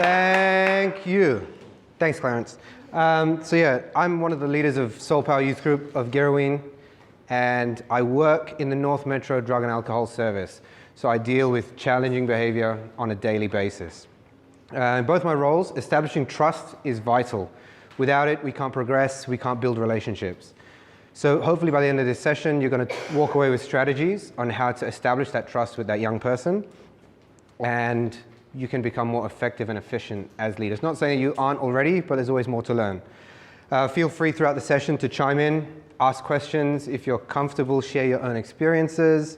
Thank you. Thanks, Clarence. So yeah, I'm one of the leaders of Soul Power Youth Group of Girraween, and I work in the North Metro Drug and Alcohol Service. So I deal with challenging behavior on a daily basis. In both my roles, establishing trust is vital. Without it, we can't progress, we can't build relationships. So hopefully by the end of this session, you're going to walk away with strategies on how to establish that trust with that young person, and you can become more effective and efficient as leaders. Not saying you aren't already, but there's always more to learn. Feel free throughout the session to chime in, ask questions. If you're comfortable, share your own experiences.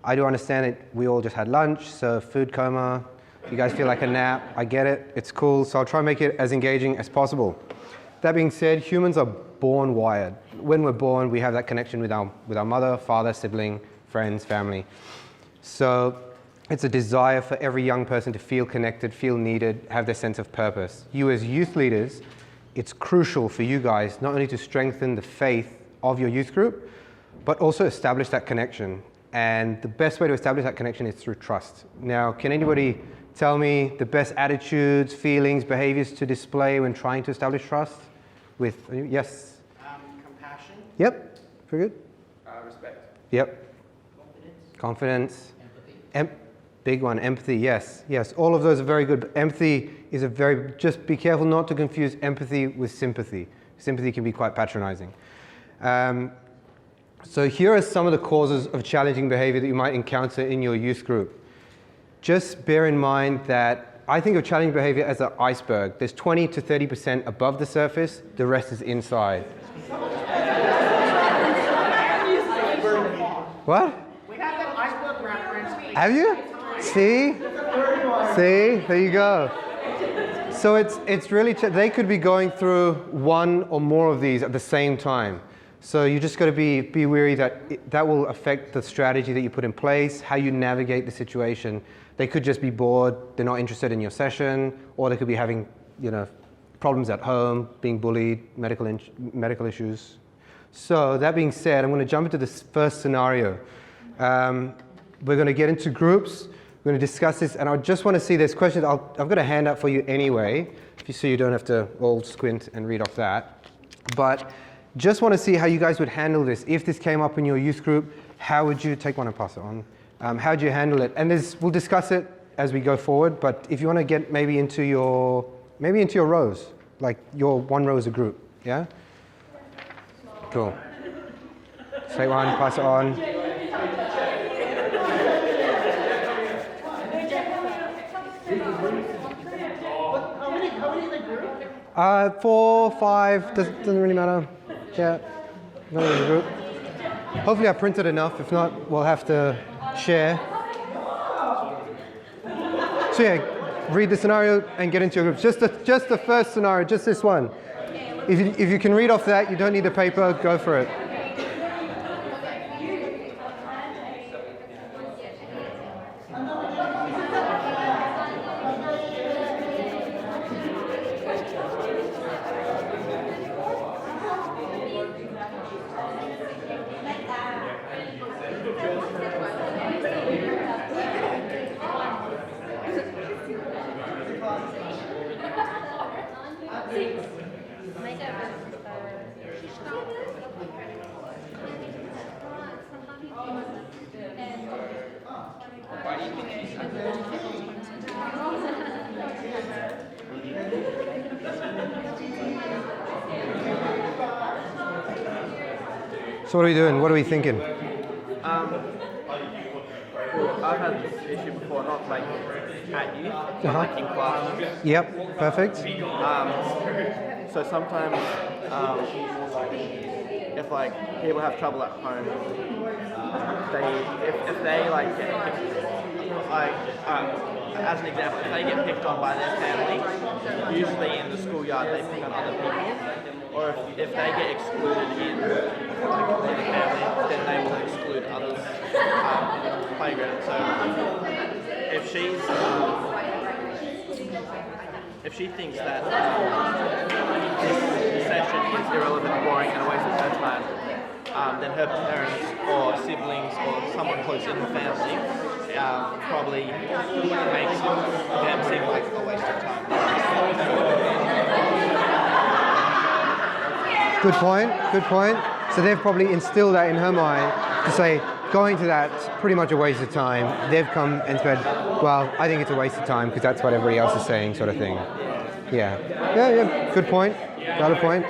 I do understand it. We all just had lunch, so food coma. You guys feel like a nap. I get it. It's cool. So I'll try and make it as engaging as possible. That being said, humans are born wired. When we're born, we have that connection with our mother, father, sibling, friends, family. So it's a desire for every young person to feel connected, feel needed, have their sense of purpose. You as youth leaders, it's crucial for you guys not only to strengthen the faith of your youth group, but also establish that connection. And the best way to establish that connection is through trust. Now, can anybody tell me the best attitudes, feelings, behaviors to display when trying to establish trust? Yes? Compassion. Yep, very good. Respect. Yep. Confidence. Empathy. Big one, empathy, yes. Yes, all of those are very good. But empathy is just be careful not to confuse empathy with sympathy. Sympathy can be quite patronizing. So here are some of the causes of challenging behavior that you might encounter in your youth group. Just bear in mind that I think of challenging behavior as an iceberg. There's 20 to 30% above the surface, the rest is inside. What? We have that iceberg reference. Have you? See, there you go. So it's really, they could be going through one or more of these at the same time. So you just got to be wary that that will affect the strategy that you put in place, how you navigate the situation. They could just be bored, they're not interested in your session, or they could be having, problems at home, being bullied, medical issues. So that being said, I'm going to jump into this first scenario. We're going to get into groups. We're going to discuss this, and I just want to see there's questions. I've got a handout for you anyway, so you don't have to all squint and read off that. But just want to see how you guys would handle this. If this came up in your youth group, how would you take one and pass it on? How would you handle it? And we'll discuss it as we go forward. But if you want to get maybe into your rows, like your one row as a group, yeah. Cool. Take one, pass it on. How many in the group? 4, 5, doesn't really matter. Yeah, not in the group. Hopefully I printed enough. If not, we'll have to share. So yeah, read the scenario and get into your groups. Just the first scenario, just this one. If you can read off that, you don't need the paper, go for it. So what are we doing? What are we thinking? I've had this issue before, not like at youth, but like in class. Yep, perfect. So sometimes if like people have trouble at home, if they like get as an example, if they get picked on by their family, usually in the schoolyard they pick on other people, or if they get excluded in the family, then they will exclude others in the playground. So if she thinks that this session is irrelevant, boring, and a waste of her time, then her parents or siblings or someone close in the family probably makes them seem like a waste of time. Good point. Good point. So they've probably instilled that in her mind to say, going to that's pretty much a waste of time. They've come and said, well, I think it's a waste of time because that's what everybody else is saying, sort of thing. Yeah. Yeah, yeah. Good point. Valid point.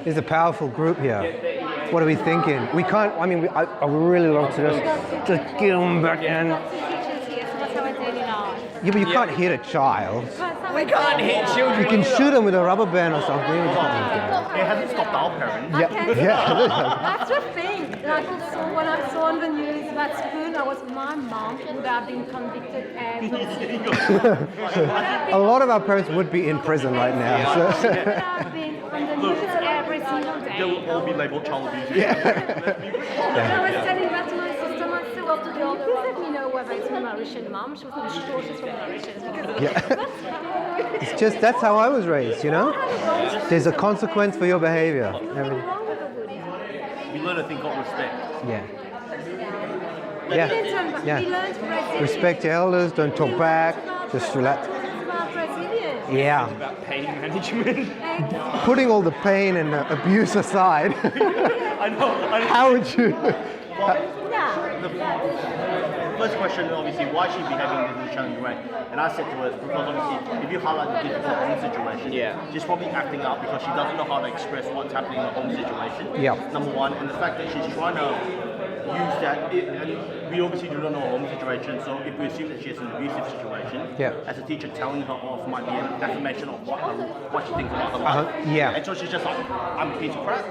There's a powerful group here. What are we thinking? We can't, I mean, I really love to just get them back in. Yeah, but you can't hit a child. We can't hit children. You can shoot them with a rubber band or something. It hasn't stopped our parents. That's the thing. Like also when I saw on the news that spoon, my mom would have been convicted every A lot of our parents would be in prison right now. So. would have been on the news every single day. They will all be labelled child abuse. I was telling that to my sister, my sister to the older one. Let me know whether it's from Mauritian mom. She was not sure she's from Mauritius because It's just, that's how I was raised, you know? There's a consequence for your behavior. We learn to think of respect. Yeah. We Yeah. learned Brazilian. Respect your elders, don't talk back, just relax. It's about Brazilian. Yeah. About pain management. Putting all the pain and the abuse aside, I know. how would you? The first question is obviously why she behaving in this challenging way, and I said to her because obviously if you highlight the difficult home situation, she's probably acting out because she doesn't know how to express what's happening in the home situation. Yeah. Number one, and the fact that she's trying to use that, and we obviously do not know her home situation, so if we assume that she has an abusive situation, as a teacher telling her off might be an affirmation of what she thinks about her life. And so she's just like, I'm a piece of crap.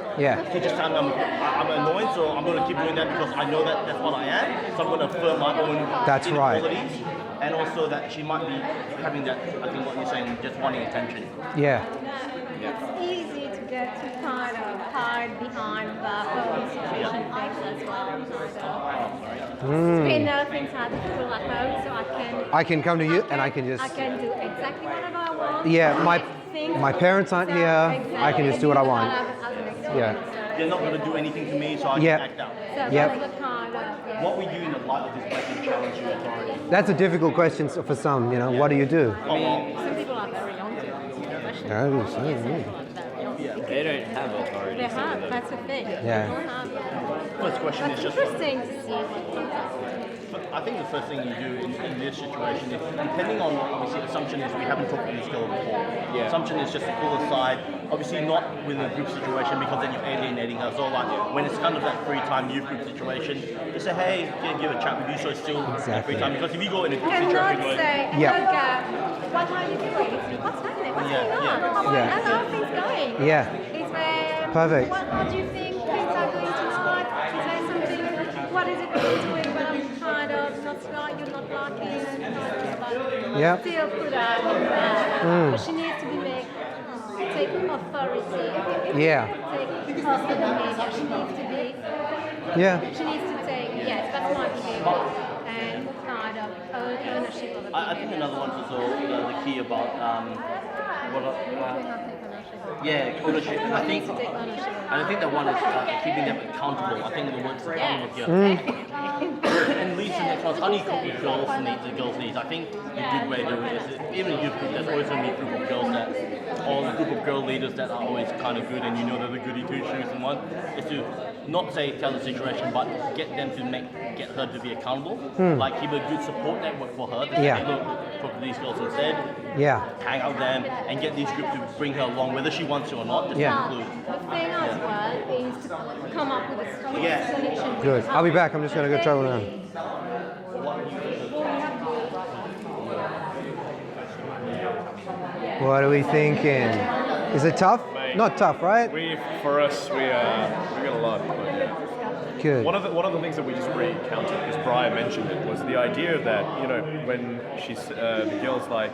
Teacher's telling me I'm annoying, so I'm going to keep doing that because I know that that's what I am, so I'm going to affirm my own inequalities. And also that she might be having that, I think what you're saying, just wanting attention. It's easy to get to kind of hide behind the home situation things as well. It's been another thing to have to feel at home, so I can come to you and I can just. I can do exactly whatever I want. My parents aren't here. Exactly. I can just do what I want. They're not going to do anything to me, so I can act out. So that's the kind of, What we do in the light of this question challenge your authority. That's a difficult question for some. You know, what do you do? some people are very young to answer the question. They don't have authority. They have, that's the thing. First question is It's just. interesting to see what comes up. I think the first thing you do in this situation is, depending on, obviously, assumption is we haven't talked to this girl before. Assumption is just to pull aside, obviously not within a group situation because then you're alienating her. So like when it's kind of that free time youth group situation, just say, hey, give a chat with you so it's still free time. Because if you go in a group situation, Cannot say, what are you doing? What's happening? What's going on? How are things going? It's where, Perfect. What do you think things are going tonight? Is there something, what is it going to do when I'm kind of not smart, you're not lucky, and still put out but she needs to be made, take authority. Take off the behavior. She needs to be, she needs to take, yes, that's my behavior, and kind of ownership of it. I think another one's also the key about ownership. And I think that one is keeping them accountable. I think the word's accountable here. And leads to the next one. How do you cope with the girls' needs? I think the good way to do it is, even in youth group, there's always going to be a group of girls or a group of girl leaders that are always kind of good, and you know they're the goody two-shoes. And one is to not say tell the situation, but get them to get her to be accountable. Like keep a good support network for her. Say, hey, look, talk to these girls instead. Hang out with them and get these groups to bring her along, whether she wants to or not. Just include. The thing as well is to come up with a solution. Good. I'll be back. I'm just going to go travel around. What are we thinking? Is it tough? Not tough, right? For us, we got a lot. Good. One of the things that we just recounted, because Brian mentioned it, was the idea that when the girl's like,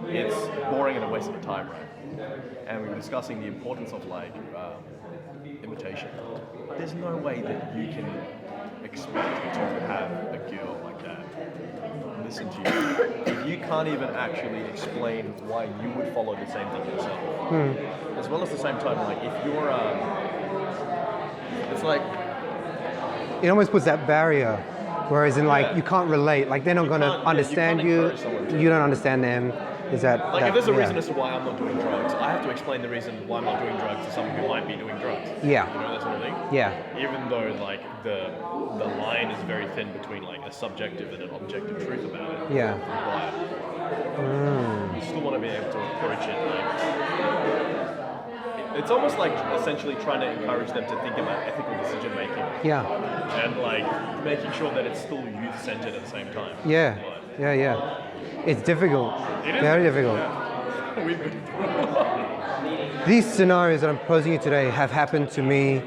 it's boring and a waste of time, right? And we were discussing the importance of imitation. There's no way that you can expect to have a girl like that listen to you if you can't even actually explain why you would follow the same thing yourself. As well as the same time, like if you're, it's like it almost puts that barrier. Whereas in like, you can't relate, like they're not going to understand you, you don't understand them. Is that Like that, if there's a reason as to why I'm not doing drugs, I have to explain the reason why I'm not doing drugs to someone who might be doing drugs. Yeah. You know, that sort of thing? Yeah. Even though like the line is very thin between like a subjective and an objective truth about it. Yeah. But you still want to be able to approach it like it's almost like essentially trying to encourage them to think about ethical decision making. Yeah. And like making sure that it's still youth centered at the same time. Yeah. Yeah. It's difficult. It is Very difficult. Yeah. We've been through. These scenarios that I'm posing you today have happened to me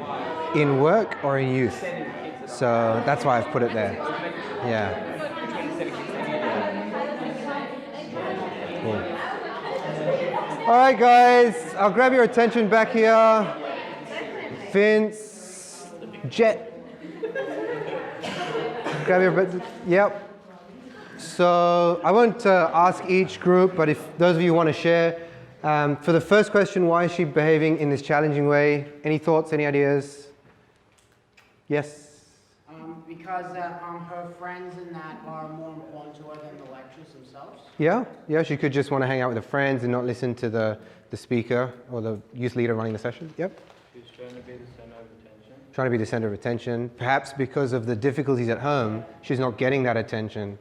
in work or in youth. So that's why I've put it there. Yeah. Cool. All right, guys. I'll grab your attention back here. Vince, Jet. Grab your, yep. So I won't ask each group, but if those of you want to share, for the first question, why is she behaving in this challenging way? Any thoughts, any ideas? Yes? Because her friends and that are more important to her than the lectures themselves. Yeah, she could just want to hang out with her friends and not listen to the speaker or the youth leader running the session. Yep. She's trying to be the center of attention. Trying to be the center of attention. Perhaps because of the difficulties at home, she's not getting that attention.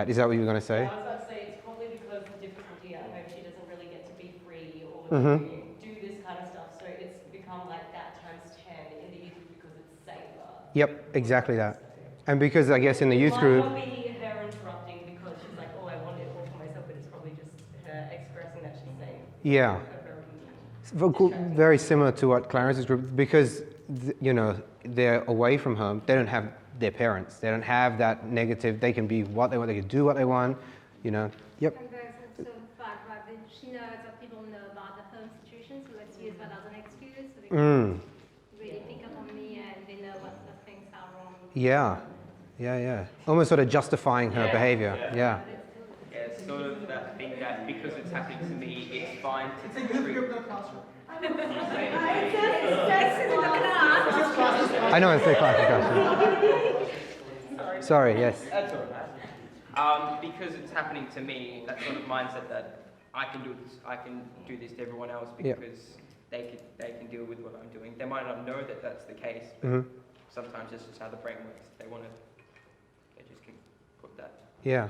Is that what you were going to say? I was about to say it's probably because the difficulty at home, she doesn't really get to be free or do this kind of stuff. So it's become like that times 10 in the youth group because it's safer. Yep, exactly that. And because I guess in the youth group, It might not be her interrupting because she's like, oh, I want it all for myself, but it's probably just her expressing that she's saying. yeah, very similar to what Clarence's group, because they're away from home. They don't have their parents. They don't have that negative. They can be what they want. They can do what they want. Yep. And there's also the fact that she knows that people know about the home situation, so let's use that as an excuse. So they can really pick up on me and they know what the things are wrong. Yeah. Almost sort of justifying her behavior. Yeah. Yeah, it's sort of that thing that because it's happening to me, it's fine to treat. I know it's their classification. Sorry, yes. That's all right. Because it's happening to me, that sort of mindset that I can do this to everyone else because they can deal with what I'm doing. They might not know that that's the case, but sometimes it's just how the brain works. They just can put that. Yeah.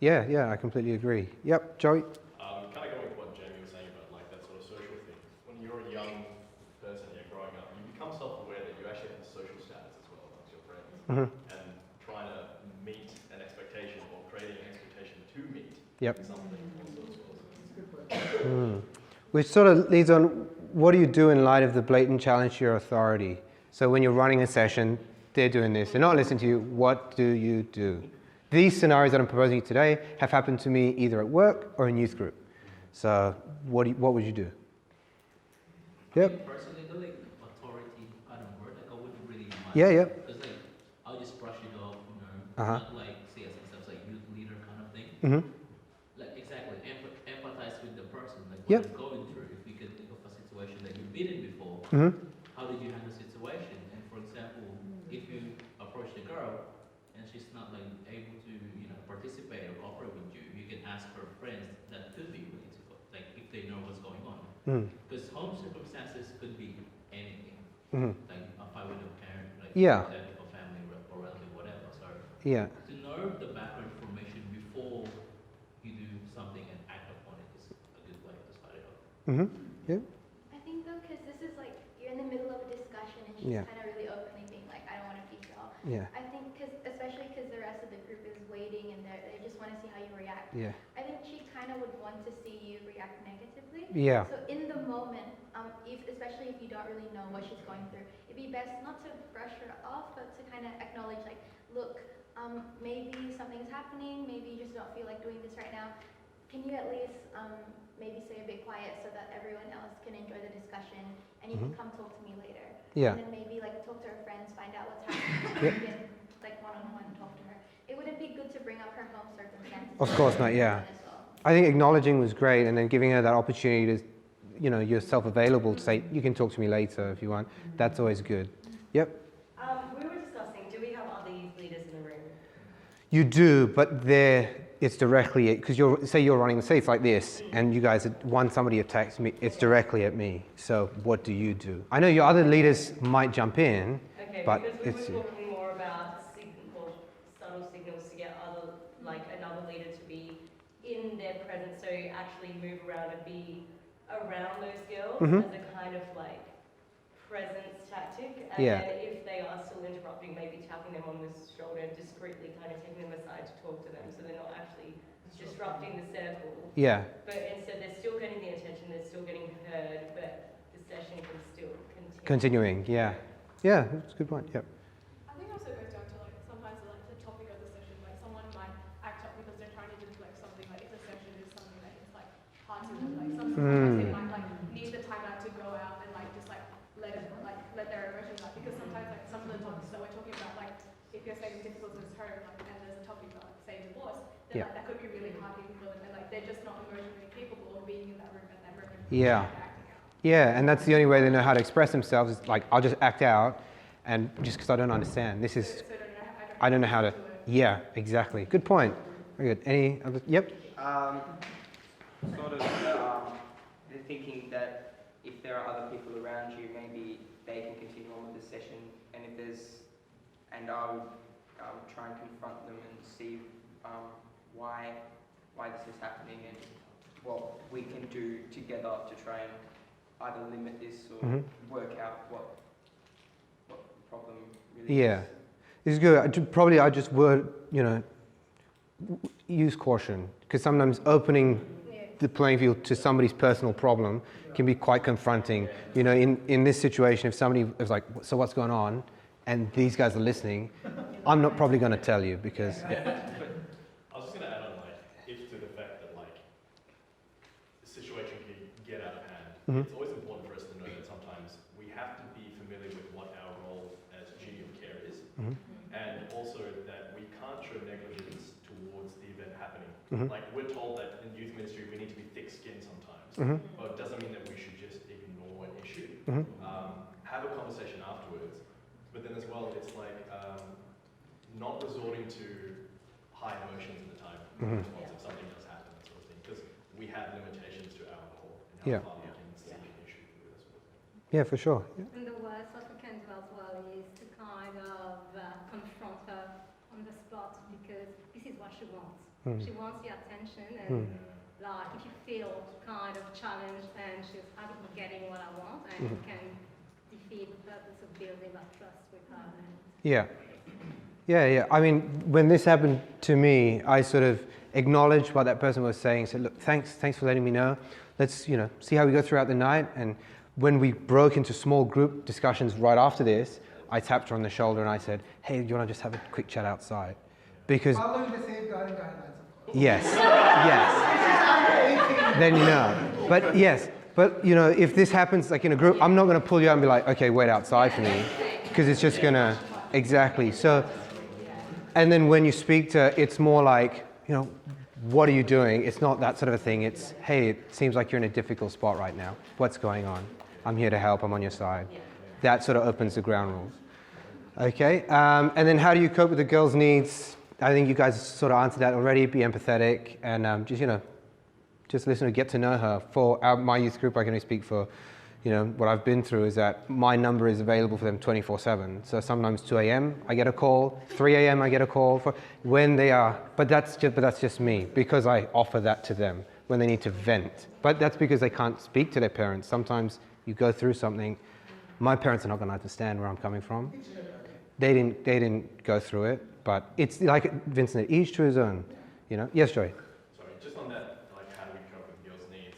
Yeah, I completely agree. Yep, Joey? Kind of going with what Jamie was saying about like that sort of social thing. When you're a young person, you're growing up, you become self-aware that you actually have a social status as well amongst your friends. And trying to meet an expectation or creating an expectation to meet something also as well. Which sort of leads on, what do you do in light of the blatant challenge to your authority? So when you're running a session, they're doing this, they're not listening to you, what do you do? These scenarios that I'm proposing today have happened to me either at work or in youth group. So what would you do? Yep. Personally, the authority kind of word, I wouldn't really mind. Yeah. Because I'll just brush it off, not like see as myself like youth leader kind of thing. Like exactly, empathize with the person, like what they're going through. If we could think of a situation that you've been in before, how did you handle the situation? And for example, if you approach the girl and she's not like able to, participate or cooperate with you, you can ask her friends that could be willing to, like if they know what's going on. Because home circumstances could be anything, like a fight with a parent, like a family or relative, whatever. So to know the background information before you do something and act upon it is a good way to start it off. Yeah. I think though, because this is like you're in the middle of a discussion and she's kind of really openly being like, I don't want to teach y'all. Yeah. I think especially because the rest of the group is waiting and they just want to see how you react. Yeah. I think she kind of would want to see you react negatively. Yeah. So in the moment, especially if you don't really know what she's going through, it'd be best not to brush her off, but to kind of acknowledge like, look, maybe something's happening, maybe you just don't feel like doing this right now. Can you at least maybe stay a bit quiet so that everyone else can enjoy the discussion and you can come talk to me later. Yeah. And then maybe like talk to her friends, find out what's happening, and you can like one-on-one talk to her. It wouldn't be good to bring up her home circumstances. Of course not, yeah. As well. I think acknowledging was great, and then giving her that opportunity to, yourself available to say, you can talk to me later if you want. That's always good. Yep. We were discussing, do You do, but it's directly, because say you're running the safe like this, and you guys, somebody attacks me, it's directly at me. So what do you do? I know your other leaders might jump in, Okay, but because we were talking more about subtle signals to get another leader to be in their presence, so actually move around and be around those girls as a kind of presence tactic. And then if they are still interrupting, maybe tapping them on the shoulder, discreetly kind of taking them aside to talk to them, so they're not actually disrupting the circle. Yeah. But instead they're still getting the attention, they're still getting heard, but the session can still continue. Continuing, yeah. Yeah, that's a good point, yep. I think also goes down to sometimes the topic of the session, someone might act up because they're trying to deflect something, if the session is something that is hard to deflect. Sometimes they might need the time out to go out and just let their emotions out, because sometimes some of the topics that we're talking about, if you're saying difficult as home and there's a topic about say divorce, then that could be really hard for them, and they're just not emotionally capable of being in that room at that moment. Yeah. Yeah, and that's the only way they know how to express themselves is I'll just act out, and just because I don't understand. I don't know how to. Yeah, exactly. Good point. Very good. Any other? Yep. They're thinking that if there are other people around you, maybe they can continue on with the session, and I would try and confront them and see why this is happening and what we can do together to try and either limit this or work out what the problem really is. This is good. I just use caution, because sometimes opening the playing field to somebody's personal problem can be quite confronting. In this situation, if somebody is like, so what's going on? And these guys are listening, I'm not probably going to tell you because... I was just going to add on, if to the fact that, the situation can get out of hand, it's always important for us to know that sometimes we have to be familiar with what our role as duty of care is, and also that we can't show negligence towards the event happening. We're told that in youth ministry we need to be thick-skinned sometimes, but it doesn't mean that we should just ignore an issue. Have a conversation afterwards, but then as well, it's not resorting to high emotions at the time response if something does happen, that sort of thing, because we have limitations to our alcohol and how far we can see an issue through that sort of thing. Yeah, for sure. And the worst what we can do as well is to kind of confront her on the spot, because this is what she wants. She wants the attention, and if you feel kind of challenged and she's, I'm getting what I want, and you can defeat the purpose of building that trust with her. Yeah. I mean, when this happened to me, I sort of acknowledged what that person was saying. Said, look, thanks for letting me know. Let's, see how we go throughout the night. And when we broke into small group discussions right after this, I tapped her on the shoulder and I said, hey, do you want to just have a quick chat outside? Because following the safeguarding guidelines. Yes. Then But if this happens in a group, I'm not going to pull you out and be like, okay, wait outside for me, because it's just going to, exactly. So, and then when you speak to, it's more like, what are you doing? It's not that sort of a thing. It's, hey, it seems like you're in a difficult spot right now. What's going on? I'm here to help. I'm on your side. That sort of opens the ground rules. Okay. And then how do you cope with the girls' needs? I think you guys sort of answered that already. Be empathetic and just listen to get to know her. For my youth group, I can only speak for, what I've been through is that my number is available for them 24/7. So sometimes 2 a.m. I get a call, 3 a.m. I get a call for when they are. But that's just me, because I offer that to them when they need to vent. But that's because they can't speak to their parents. Sometimes you go through something. My parents are not going to understand where I'm coming from. They didn't go through it. But it's like Vincent, each to his own. Yes, Joey. Sorry, just on that, how do we cope with girls' needs?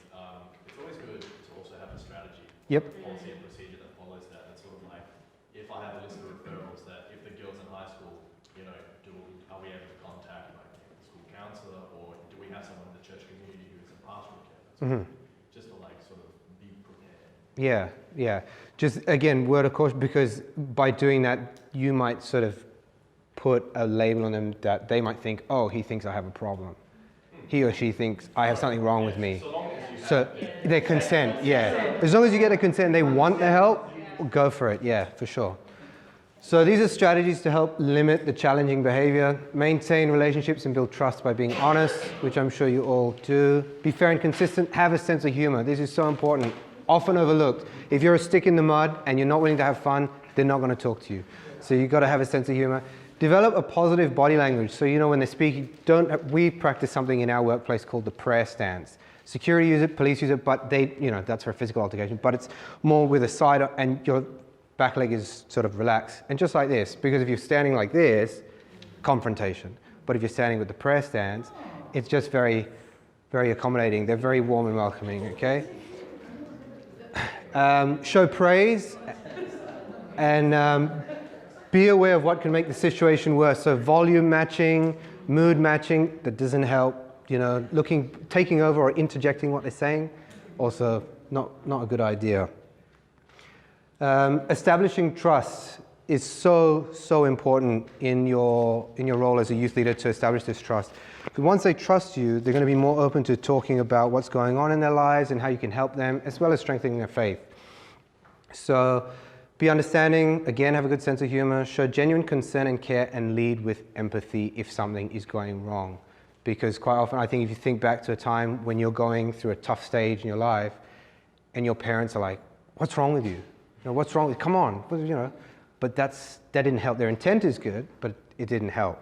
It's always good to also have a strategy. Yep. Policy and procedure that follows that. It's sort of if I have a list of referrals that if the girl's in high school, are we able to contact the school counsellor, or do we have someone in the church community who is in pastoral care? Just to sort of be prepared. Yeah. Just again, word of caution, because by doing that, you might sort of put a label on them that they might think, oh, he thinks I have a problem. He or she thinks I have something wrong with me. So their consent, As long as you get a consent and they want the help, go for it, for sure. So these are strategies to help limit the challenging behavior, maintain relationships and build trust by being honest, which I'm sure you all do. Be fair and consistent, have a sense of humor. This is so important, often overlooked. If you're a stick in the mud and you're not willing to have fun, they're not going to talk to you. So you've got to have a sense of humor. Develop a positive body language. So you know when they're speaking, we practice something in our workplace called the prayer stance. Security use it, police use it, but that's for a physical altercation, but it's more with a side and your back leg is sort of relaxed. And just like this, because if you're standing like this, confrontation. But if you're standing with the prayer stance, it's just very, very accommodating. They're very warm and welcoming, okay? Show praise and be aware of what can make the situation worse. So volume matching, mood matching, that doesn't help. Taking over or interjecting what they're saying, also not a good idea. Establishing trust is so important in your role as a youth leader to establish this trust. Because once they trust you, they're going to be more open to talking about what's going on in their lives and how you can help them, as well as strengthening their faith. So be understanding, again, have a good sense of humor, show genuine concern and care, and lead with empathy if something is going wrong. Because quite often, I think if you think back to a time when you're going through a tough stage in your life and your parents are like, what's wrong with you? What's wrong with you? Come on, but that didn't help. Their intent is good, but it didn't help.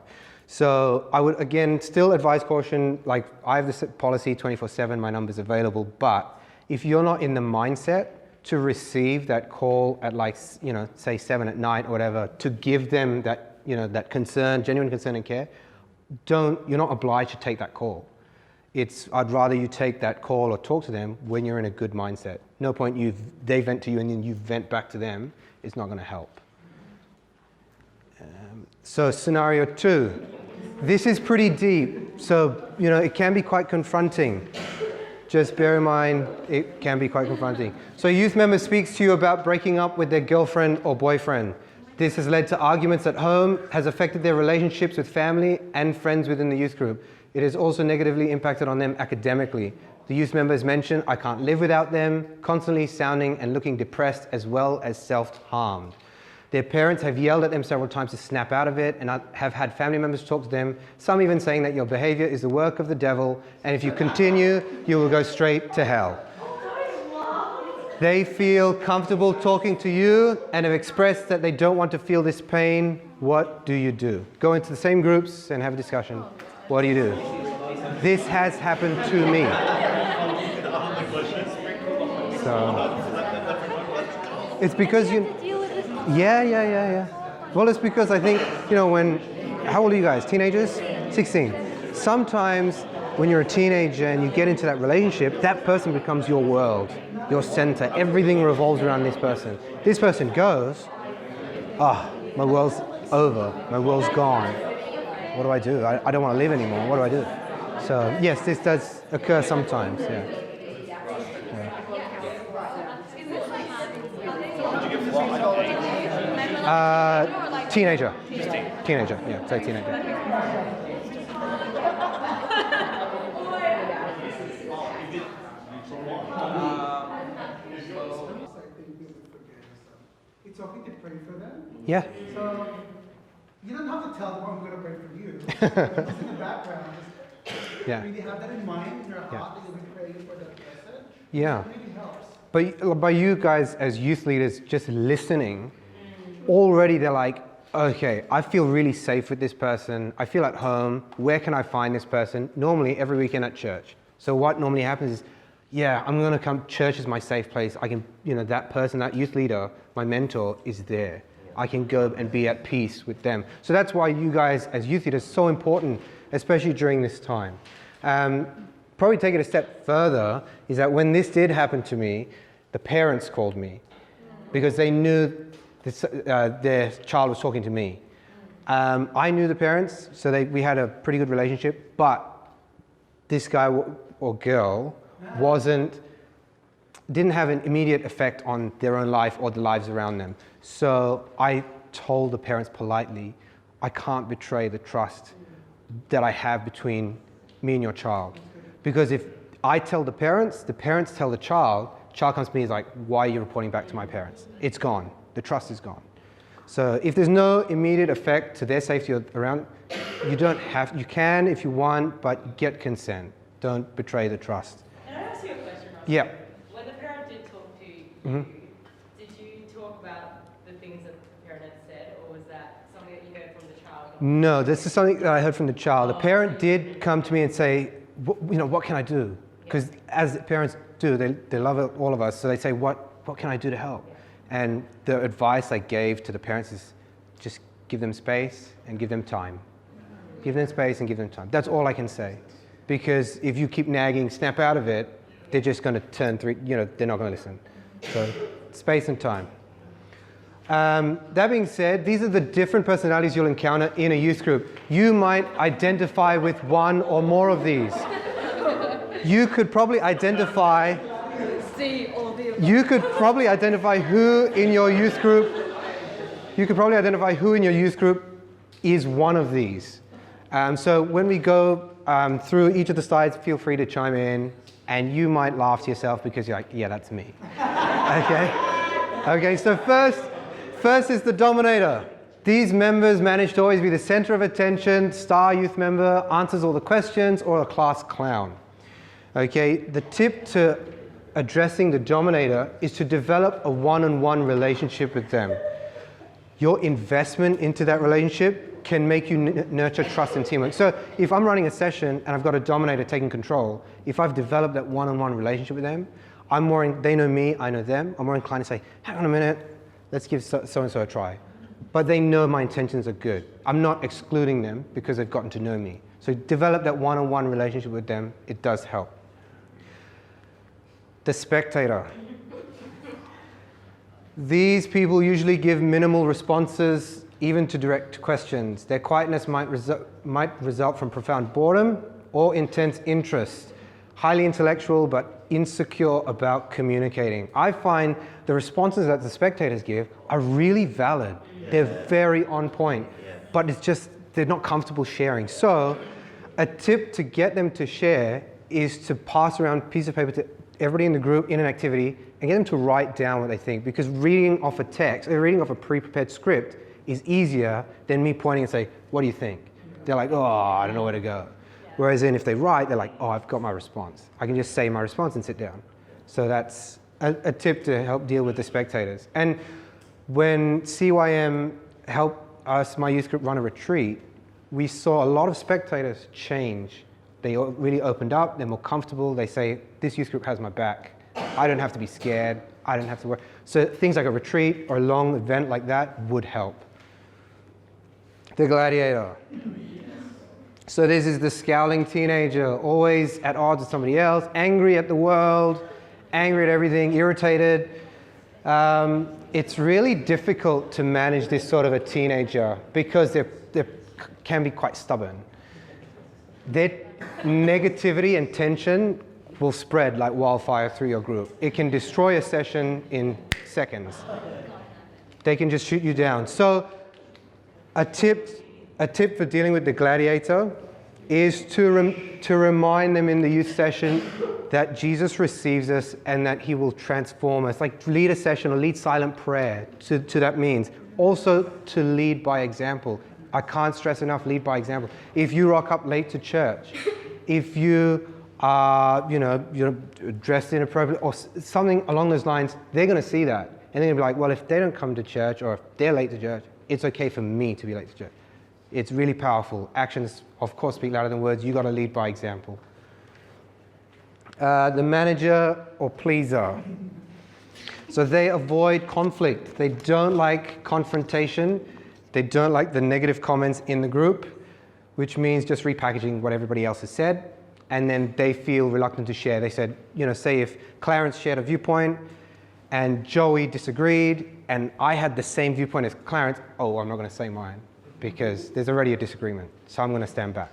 So I would, again, still advise caution. Like, I have this policy 24/7, my number's available, but if you're not in the mindset to receive that call at say 7 at night or whatever, to give them that, that concern, genuine concern and care, you're not obliged to take that call. I'd rather you take that call or talk to them when you're in a good mindset. No point they vent to you and then you vent back to them. It's not going to help. So scenario 2. This is pretty deep. So, it can be quite confronting. Just bear in mind, it can be quite confronting. So a youth member speaks to you about breaking up with their girlfriend or boyfriend. This has led to arguments at home, has affected their relationships with family and friends within the youth group. It has also negatively impacted on them academically. The youth members mention, I can't live without them, constantly sounding and looking depressed as well as self-harmed. Their parents have yelled at them several times to snap out of it and have had family members talk to them, some even saying that your behavior is the work of the devil and if you continue, you will go straight to hell. They feel comfortable talking to you and have expressed that they don't want to feel this pain. What do you do? Go into the same groups and have a discussion. What do you do? This has happened to me. So it's because yeah. Well, it's because I think, how old are you guys? Teenagers? 16. Sometimes when you're a teenager and you get into that relationship, that person becomes your world, your center. Everything revolves around this person. This person goes, my world's over. My world's gone. What do I do? I don't want to live anymore. What do I do? So yes, this does occur sometimes. Yeah. Teenager. Teenager. Yeah, say teenager. It's okay to pray for them. Yeah. So you don't have to tell them, I'm going to pray for you. Just in the background, just really have that in mind in your heart that you'll be praying for that person. Yeah. It really helps. But by you guys as youth leaders just listening, already they're like, okay, I feel really safe with this person. I feel at home. Where can I find this person? Normally every weekend at church. So what normally happens is, I'm going to come. Church is my safe place. I can, that person, that youth leader, my mentor is there. I can go and be at peace with them. So that's why you guys as youth leaders are so important, especially during this time. Probably take it a step further is that when this did happen to me, the parents called me because they knew their child was talking to me. I knew the parents, so we had a pretty good relationship, but this guy or girl didn't have an immediate effect on their own life or the lives around them. So I told the parents politely, I can't betray the trust that I have between me and your child. Because if I tell the parents tell the child comes to me and is like, why are you reporting back to my parents? It's gone. The trust is gone. So if there's no immediate effect to their safety or around, you can if you want, but get consent. Don't betray the trust. Can I ask you a question, Russell? Yeah. When the parent did talk to you, did you talk about the things that the parent had said, or was that something that you heard from the child? No, this is something that I heard from the child. The parent did come to me and say, what can I do? Because as parents do, they love all of us, so they say, what can I do to help? And the advice I gave to the parents is just give them space and give them time. Give them space and give them time. That's all I can say. Because if you keep nagging, snap out of it, they're just going to turn through, they're not going to listen. So space and time. That being said, these are the different personalities you'll encounter in a youth group. You might identify with one or more of these. You could probably identify who in your youth group is one of these. So when we go through each of the slides, feel free to chime in, and you might laugh to yourself because you're like, yeah, that's me. Okay, so first is the dominator. These members manage to always be the center of attention, star youth member, answers all the questions, or a class clown. Okay, the tip to addressing the dominator is to develop a one-on-one relationship with them. Your investment into that relationship can make you nurture trust and teamwork. So if I'm running a session and I've got a dominator taking control, if I've developed that one-on-one relationship with them, they know me, I know them, I'm more inclined to say, hang on a minute, let's give so-and-so a try. But they know my intentions are good. I'm not excluding them because they've gotten to know me. So develop that one-on-one relationship with them, it does help. The spectator. These people usually give minimal responses, even to direct questions. Their quietness might result from profound boredom or intense interest. Highly intellectual, but insecure about communicating. I find the responses that the spectators give are really valid. They're very on point, but it's just they're not comfortable sharing. So a tip to get them to share is to pass around a piece of paper to everybody in the group in an activity and get them to write down what they think, because reading off a text, or reading off a pre-prepared script is easier than me pointing and say, what do you think? They're like, oh, I don't know where to go. Whereas then if they write, they're like, oh, I've got my response. I can just say my response and sit down. So that's a tip to help deal with the spectators. And when CYM helped us, my youth group, run a retreat, we saw a lot of spectators change. They really opened up, they're more comfortable, they say, this youth group has my back. I don't have to be scared, I don't have to worry. So things like a retreat or a long event like that would help. The gladiator. So this is the scowling teenager, always at odds with somebody else, angry at the world, angry at everything, irritated. It's really difficult to manage this sort of a teenager because they can be quite stubborn. Their negativity and tension will spread like wildfire through your group. It can destroy a session in seconds. They can just shoot you down. So a tip for dealing with the gladiator is to remind them in the youth session that Jesus receives us and that he will transform us. Like lead a session or lead silent prayer to that means. Also to lead by example. I can't stress enough, lead by example. If you rock up late to church, if you are, you're dressed inappropriately or something along those lines, they're going to see that. And they're going to be like, well, if they don't come to church or if they're late to church, it's okay for me to be late to church. It's really powerful. Actions, of course, speak louder than words. You've got to lead by example. The manager or pleaser. So they avoid conflict. They don't like confrontation. They don't like the negative comments in the group, which means just repackaging what everybody else has said. And then they feel reluctant to share. They said, say if Clarence shared a viewpoint and Joey disagreed and I had the same viewpoint as Clarence, oh, I'm not going to say mine because there's already a disagreement. So I'm going to stand back.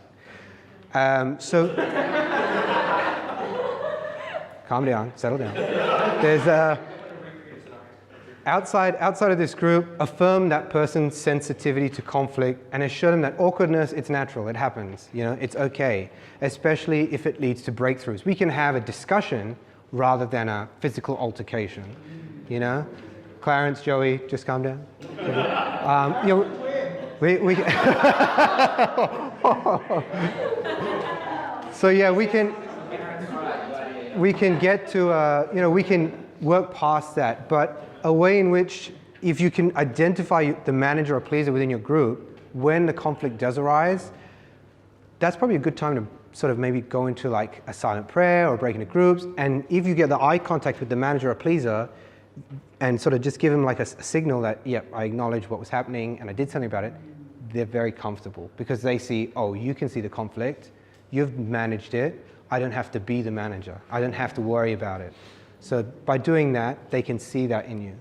Calm down, settle down. There's outside of this group, affirm that person's sensitivity to conflict and assure them that awkwardness, it's natural, it happens, it's okay, especially if it leads to breakthroughs. We can have a discussion rather than a physical altercation, Clarence, Joey, just calm down. We so yeah, we can get to, we can work past that, but a way in which if you can identify the manager or pleaser within your group, when the conflict does arise, that's probably a good time to sort of maybe go into like a silent prayer or break into groups. And if you get the eye contact with the manager or pleaser and sort of just give them like a signal that, yep, I acknowledge what was happening and I did something about it, they're very comfortable because they see, oh, you can see the conflict, you've managed it, I don't have to be the manager, I don't have to worry about it. So by doing that, they can see that in you.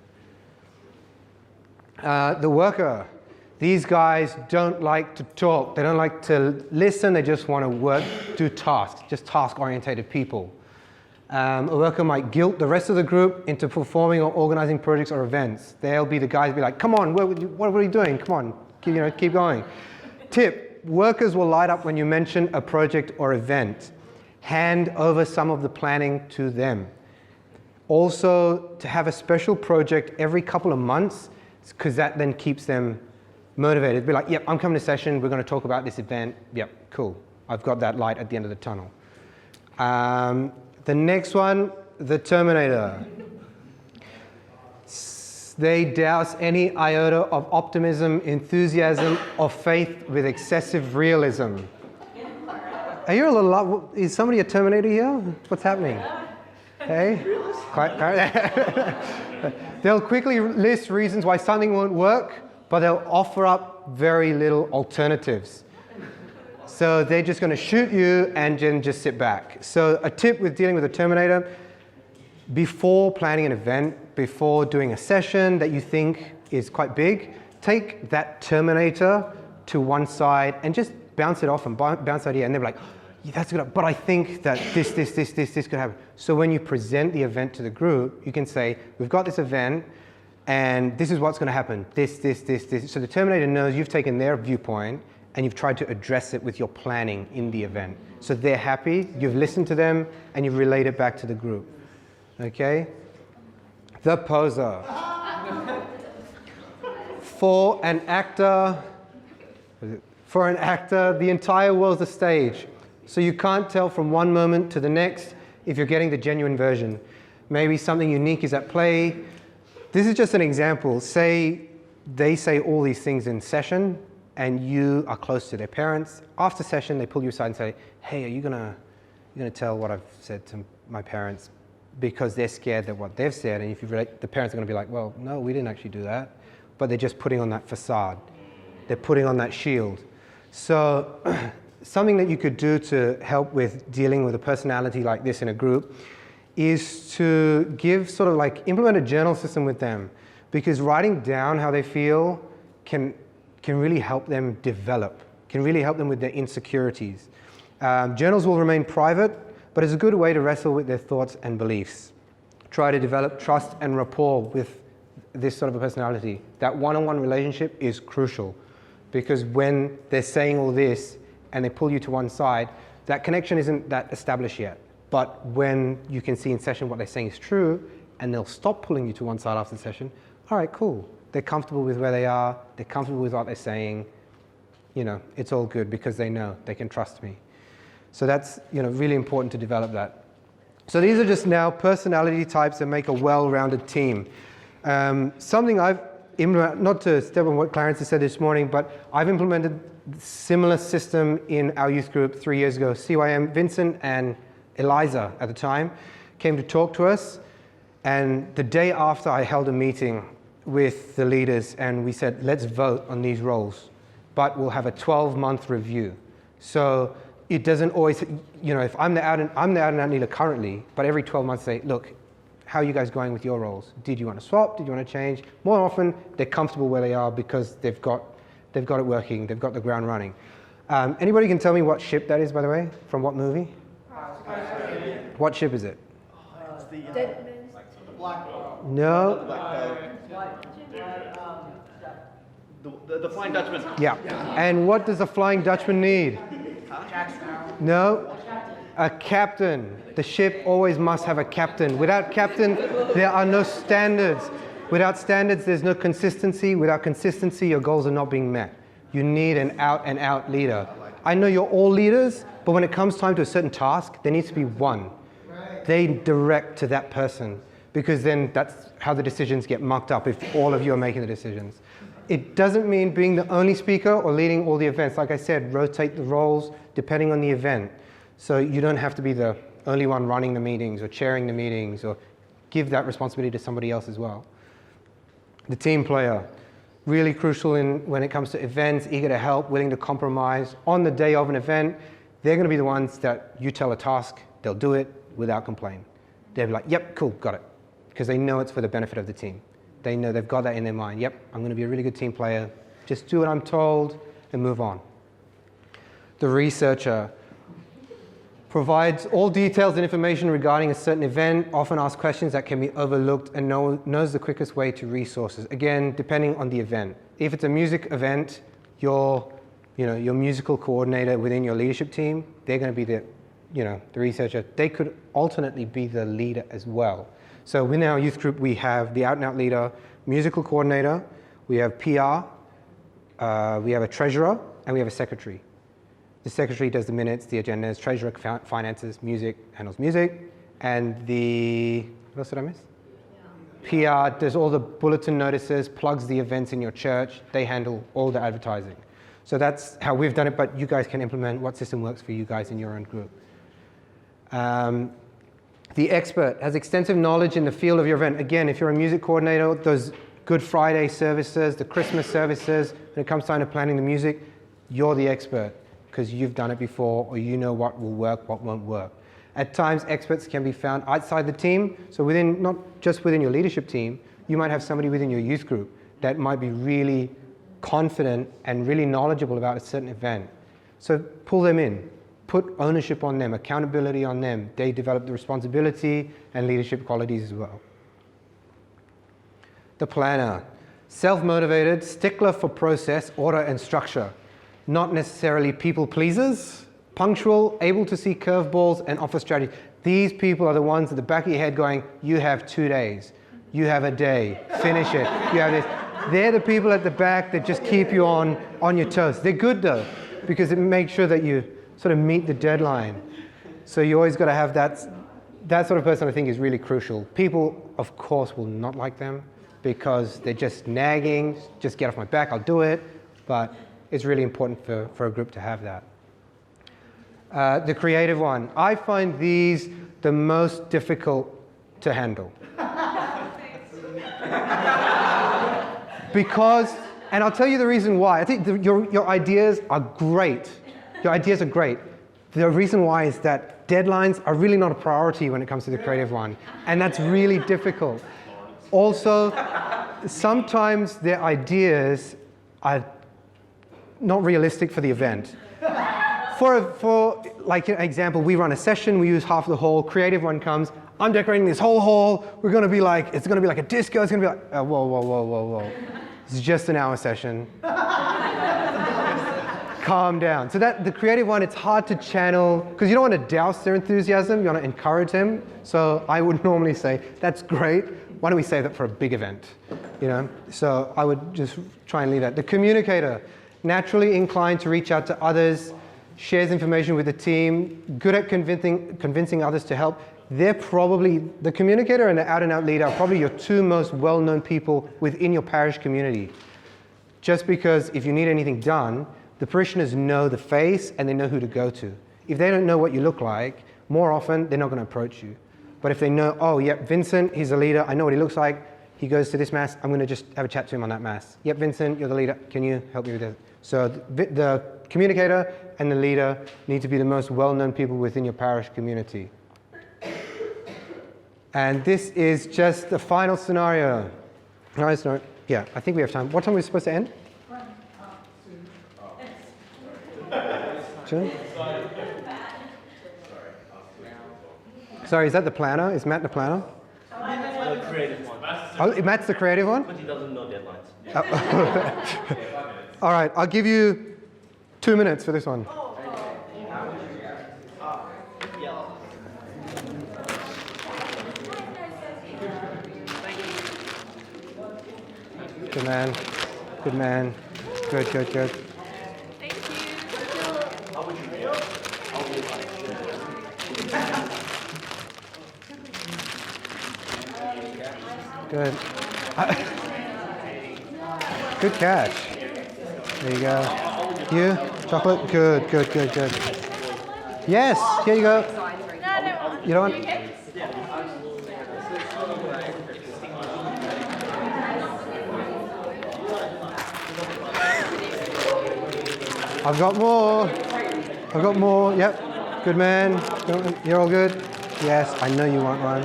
The worker. These guys don't like to talk. They don't like to listen. They just want to work, do tasks, just task-oriented people. A worker might guilt the rest of the group into performing or organizing projects or events. They'll be the guys be like, come on, what are you doing? Come on, keep going. Tip, workers will light up when you mention a project or event. Hand over some of the planning to them. Also, to have a special project every couple of months, because that then keeps them motivated. Be like, yep, I'm coming to session, we're going to talk about this event. Yep, cool. I've got that light at the end of the tunnel. The next one, the Terminator. They douse any iota of optimism, enthusiasm, or faith with excessive realism. Are you a little, is somebody a Terminator here? What's happening? Hey? They'll quickly list reasons why something won't work, but they'll offer up very little alternatives. So they're just going to shoot you and then just sit back. So a tip with dealing with a Terminator, before planning an event, before doing a session that you think is quite big, take that Terminator to one side and just bounce it off and bounce idea, and they're like, yeah, that's good, but I think that this could happen. So when you present the event to the group, you can say, we've got this event, and this is what's going to happen, this. So the Terminator knows you've taken their viewpoint, and you've tried to address it with your planning in the event. So they're happy, you've listened to them, and you've relayed it back to the group. Okay? The poser. For an actor, the entire world's a stage. So you can't tell from one moment to the next if you're getting the genuine version. Maybe something unique is at play. This is just an example. Say they say all these things in session and you are close to their parents. After session, they pull you aside and say, hey, are you gonna tell what I've said to my parents? Because they're scared that what they've said, and if you relate, the parents are gonna be like, well, no, we didn't actually do that. But they're just putting on that facade. They're putting on that shield. So something that you could do to help with dealing with a personality like this in a group is to give sort of like implement a journal system with them, because writing down how they feel can really help them develop, can really help them with their insecurities. Journals will remain private, but it's a good way to wrestle with their thoughts and beliefs. Try to develop trust and rapport with this sort of a personality. That one-on-one relationship is crucial, because when they're saying all this and they pull you to one side, that connection isn't that established yet. But when you can see in session what they're saying is true, and they'll stop pulling you to one side after the session, all right, cool. They're comfortable with where they are, they're comfortable with what they're saying, it's all good because they know, they can trust me. So that's, really important to develop that. So these are just now personality types that make a well-rounded team. Something I've implemented, not to step on what Clarence has said this morning, but I've implemented a similar system in our youth group 3 years ago. CYM, Vincent and Eliza at the time came to talk to us, and the day after I held a meeting with the leaders and we said, let's vote on these roles, but we'll have a 12-month review. So it doesn't always, if I'm the out and out leader currently, but every 12 months say, look, how are you guys going with your roles? Did you want to swap? Did you want to change? More often, they're comfortable where they are because they've got it working, they've got the ground running. Anybody can tell me what ship that is, by the way? From what movie? What ship is it? No. The Flying Dutchman. Yeah. And what does the Flying Dutchman need? No. A captain. The ship always must have a captain. Without captain, there are no standards. Without standards, there's no consistency. Without consistency, your goals are not being met. You need an out-and-out leader. I know you're all leaders, but when it comes time to a certain task, there needs to be one. They direct to that person, because then that's how the decisions get mucked up if all of you are making the decisions. It doesn't mean being the only speaker or leading all the events. Like I said, rotate the roles depending on the event. So you don't have to be the only one running the meetings or chairing the meetings, or give that responsibility to somebody else as well. The team player, really crucial when it comes to events, eager to help, willing to compromise. On the day of an event, they're going to be the ones that you tell a task, they'll do it without complaint. They'll be like, yep, cool, got it. Because they know it's for the benefit of the team. They know they've got that in their mind. Yep, I'm going to be a really good team player. Just do what I'm told and move on. The researcher provides all details and information regarding a certain event, often asks questions that can be overlooked, and knows the quickest way to resources. Again, depending on the event. If it's a music event, your musical coordinator within your leadership team, they're going to be the researcher. They could alternately be the leader as well. So within our youth group, we have the out-and-out leader, musical coordinator, we have PR, we have a treasurer, and we have a secretary. The secretary does the minutes, the agendas, treasurer finances, music handles music, and what else did I miss? PR does all the bulletin notices, plugs the events in your church. They handle all the advertising. So that's how we've done it, but you guys can implement what system works for you guys in your own group. The expert has extensive knowledge in the field of your event. Again, if you're a music coordinator, those Good Friday services, the Christmas services, when it comes time to planning the music, you're the expert because you've done it before, or you know what will work, what won't work. At times, experts can be found outside the team. So not just within your leadership team, you might have somebody within your youth group that might be really confident and really knowledgeable about a certain event. So pull them in. Put ownership on them, accountability on them. They develop the responsibility and leadership qualities as well. The planner, self-motivated, stickler for process, order, and structure. Not necessarily people pleasers, punctual, able to see curveballs and offer strategy. These people are the ones at the back of your head going, you have 2 days, you have a day, finish it, you have this. They're the people at the back that just keep you on your toes. They're good though, because it makes sure that you sort of meet the deadline. So you always got to have that sort of person. I think is really crucial. People, of course, will not like them because they're just nagging, just get off my back, I'll do it. But it's really important for a group to have that. The creative one. I find these the most difficult to handle. Because, and I'll tell you the reason why. I think your ideas are great. Your ideas are great. The reason why is that deadlines are really not a priority when it comes to the creative one. And that's really difficult. Also, sometimes their ideas are not realistic for the event. For like an example, we run a session, we use half the hall, creative one comes, I'm decorating this whole hall, it's gonna be like a disco, it's gonna be like, whoa. It's just an hour session. Calm down. So the creative one, it's hard to channel, because you don't want to douse their enthusiasm, you want to encourage them. So I would normally say, that's great, why don't we save that for a big event? So I would just try and leave that. The communicator, naturally inclined to reach out to others, shares information with the team, good at convincing others to help. They're probably, the communicator and the out-and-out leader are probably your two most well-known people within your parish community. Just because if you need anything done, the parishioners know the face and they know who to go to. If they don't know what you look like, more often they're not going to approach you. But if they know, oh, yep, Vincent, he's a leader, I know what he looks like, he goes to this mass, I'm going to just have a chat to him on that mass. Yep, Vincent, you're the leader, can you help me with this? So the communicator and the leader need to be the most well-known people within your parish community. And this is just the final scenario. Yeah, I think we have time. What time are we supposed to end? Sure. Sorry, is that the planner? Is Matt the planner? The creative one. Oh, Matt's the creative one? But he doesn't know deadlines. All right, I'll give you 2 minutes for this one. Good man. Good man. Good, good, good. Thank you. Good. Good catch. There you go. You? Chocolate? Good, good, good, good. Yes, here you go. You don't want? I've got more. I've got more. Yep. Good man. You're all good? Yes, I know you want one.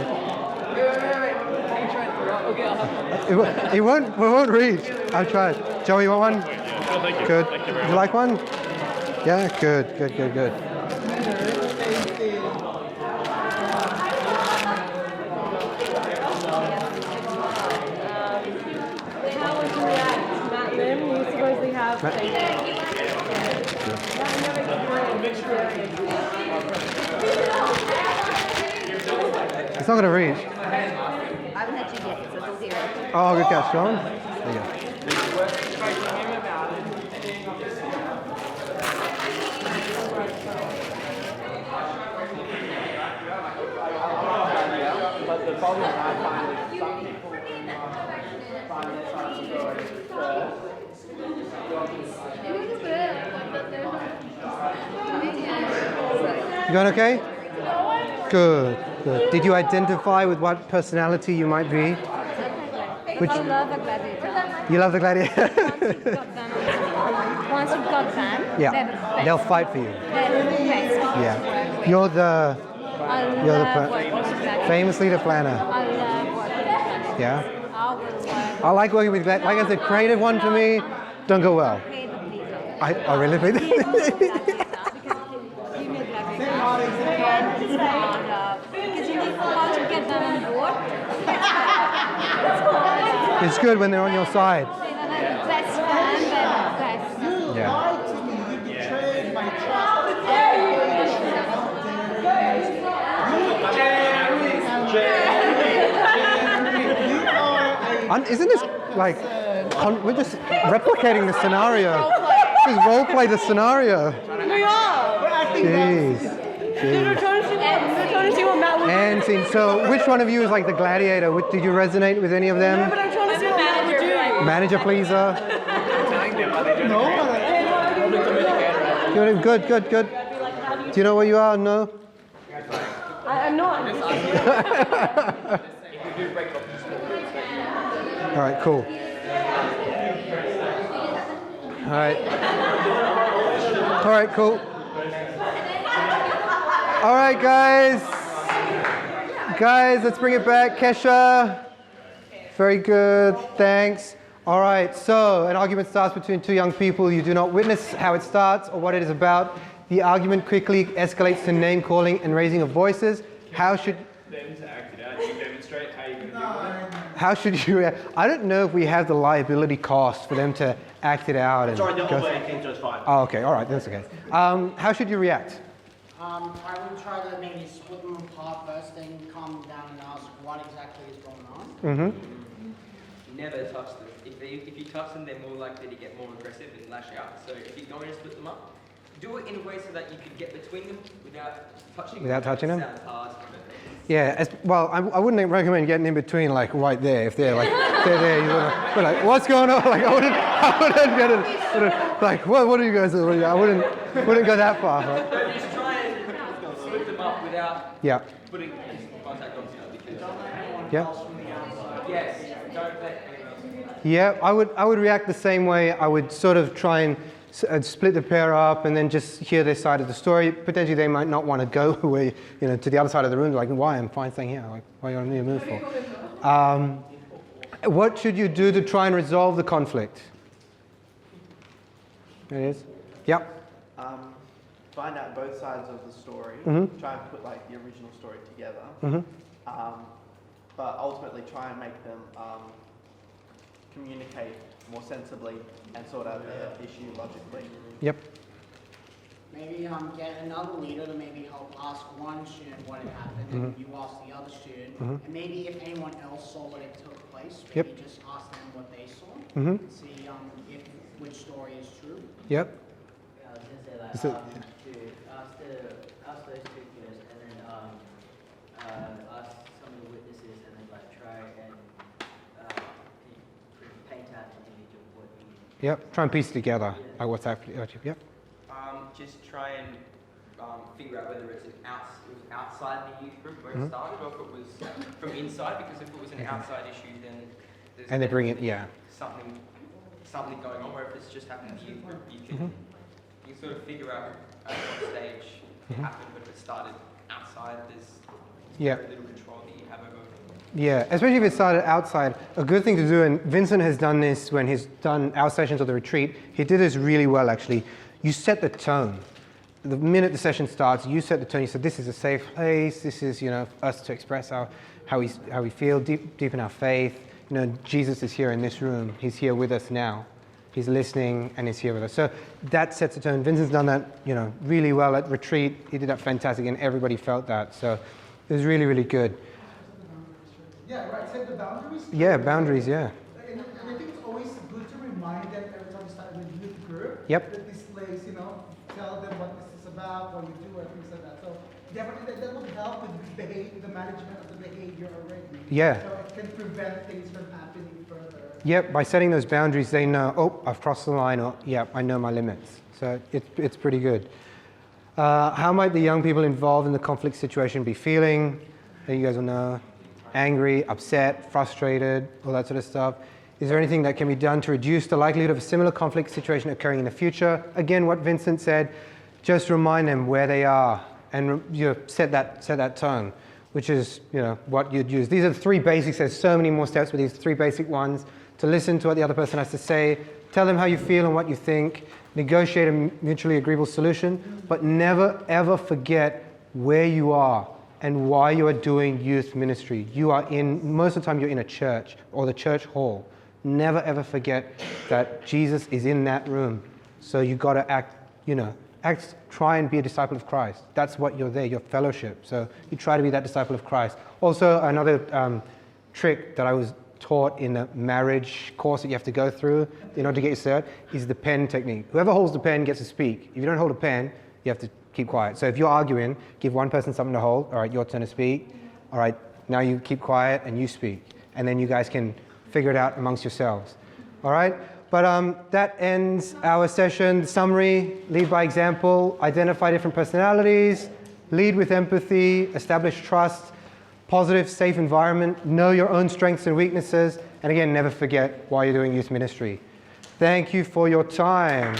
It won't reach. I'll try it. Joey, you want one? Sure, thank you. Good. Thank you very Would you like one? Yeah, good, good, good, good. How would you react, Matt Lim? You supposedly have It's not going to reach. I haven't had you yet, so it's a 0. Oh, good catch, John. There you go. But the problem I find is some people find their time to go You going okay? Good, good. Did you identify with what personality you might be? Which? I love a gladiator. You love the gladiator? Once you've got them, Yeah, they're the best. they'll fight for you. They're the best. Yeah. You're the I love working with gladiators. famous leader planner. I love working with gladiators. Yeah. I will work. I like working with gladiators. Like as a creative one for me, don't go well. Pay the pleaser. I really think Because you need how to get them on board. it's good when they're on your side. They're the best fan, they're the best. Yeah. Lie to me, you betrayed my trust. Isn't this like we're just replicating the scenario? Just role play the scenario. We are. Jeez. We're trying to see what Matt would do. And scene. So, which one of you is like the gladiator? Did you resonate with any of them? But I'm trying to see what Matt would do. Manager pleaser. No, Good, good, good. Do you know where you are? No. I'm not. All right, cool. All right. All right, cool. All right, guys. Guys, let's bring it back. Kesha. Very good. Thanks. All right, so an argument starts between two young people. You do not witness how it starts or what it is about. The argument quickly escalates to name calling and raising of voices. How should Them to act it out, you demonstrate how you're going to do it. How should you react? I don't know if we have the liability cost for them to act it out. And Sorry, they're go over 18, so it's fine. Oh, okay. All right. That's okay. How should you react? I would try to maybe split them apart first, then calm them down and ask what exactly is going on. Mm-hmm. Never touch them. If you touch them, they're more likely to get more aggressive and lash out. So if you're going to split them up, do it in a way so that you can get between them without touching them. Without touching them? Sounds hard. Yeah. Well, I wouldn't recommend getting in between, like right there. If they're like they're there, you want to be like, what's going on? Like I wouldn't get it. Like what are you guys doing? I wouldn't go that far. Right? But just try and split them up without putting contact on each other. Yeah. Yes. Don't let anyone else. Yeah, I would react the same way. I would sort of try and split the pair up and then just hear their side of the story. Potentially they might not want to go away, to the other side of the room. Like, why? I'm fine staying here. Like, why you want me to move for? What should you do to try and resolve the conflict? There it is. Yep. Find out both sides of the story. Mm-hmm. Try and put like the original story together. Mm-hmm. But ultimately try and make them communicate more sensibly and sort out the issue logically. Yep. maybe get another leader to maybe help ask one student what had happened, and you ask the other student, and maybe if anyone else saw what had took place, maybe just ask them what they saw, and see if which story is true. Yep. Yeah, I was gonna say like, ask those two first, and then ask some of the witnesses, and then like try and paint out an image of what you. Yep. Try and piece together like what's actually. Yep. Just try and figure out whether it was outside the youth group where it started, or if it was from inside. Because if it was an outside issue, then there's And they bring it, something going on. Where if it's just happened in the youth group, you can sort of figure out at what stage it happened. But if it started outside, there's very little control that you have over it. Yeah, especially if it started outside. A good thing to do, and Vincent has done this when he's done our sessions of the retreat. He did this really well, actually. You set the tone. The minute the session starts, you set the tone. You said, "This is a safe place. This is, us to express how we feel deep in our faith. Jesus is here in this room. He's here with us now. He's listening and he's here with us." So that sets the tone. Vincent's done that, really well at retreat. He did that fantastic, and everybody felt that. So it was really, really good. Yeah, right. Set the boundaries. Yeah, boundaries. Yeah. And I think it's always good to remind them every time you start with a youth group. Yep. That this place, tell them what this is about, what you do, and things like that. So definitely that would help with the management of the behavior already. Yeah. So it can prevent things from happening further. Yep. By setting those boundaries, they know, oh, I've crossed the line, or I know my limits. So it's pretty good. How might the young people involved in the conflict situation be feeling? You guys will know. Angry, upset, frustrated, all that sort of stuff. Is there anything that can be done to reduce the likelihood of a similar conflict situation occurring in the future? Again, what Vincent said, just remind them where they are and set that tone, which is what you'd use. These are the three basics. There's so many more steps, but these three basic ones: to listen to what the other person has to say, tell them how you feel and what you think, negotiate a mutually agreeable solution, but never ever forget where you are and why you are doing youth ministry. Most of the time you're in a church or the church hall. Never ever forget that Jesus is in that room. So you got to try and be a disciple of Christ. That's what you're there, your fellowship. So you try to be that disciple of Christ. Also, another trick that I was taught in a marriage course that you have to go through in order to get your cert is the pen technique. Whoever holds the pen gets to speak. If you don't hold a pen, you have to keep quiet. So if you're arguing, give one person something to hold. All right, your turn to speak. All right, now you keep quiet and you speak. And then you guys can figure it out amongst yourselves. All right? But that ends our session. Summary: lead by example, identify different personalities, lead with empathy, establish trust, positive, safe environment, know your own strengths and weaknesses, and again, never forget why you're doing youth ministry. Thank you for your time.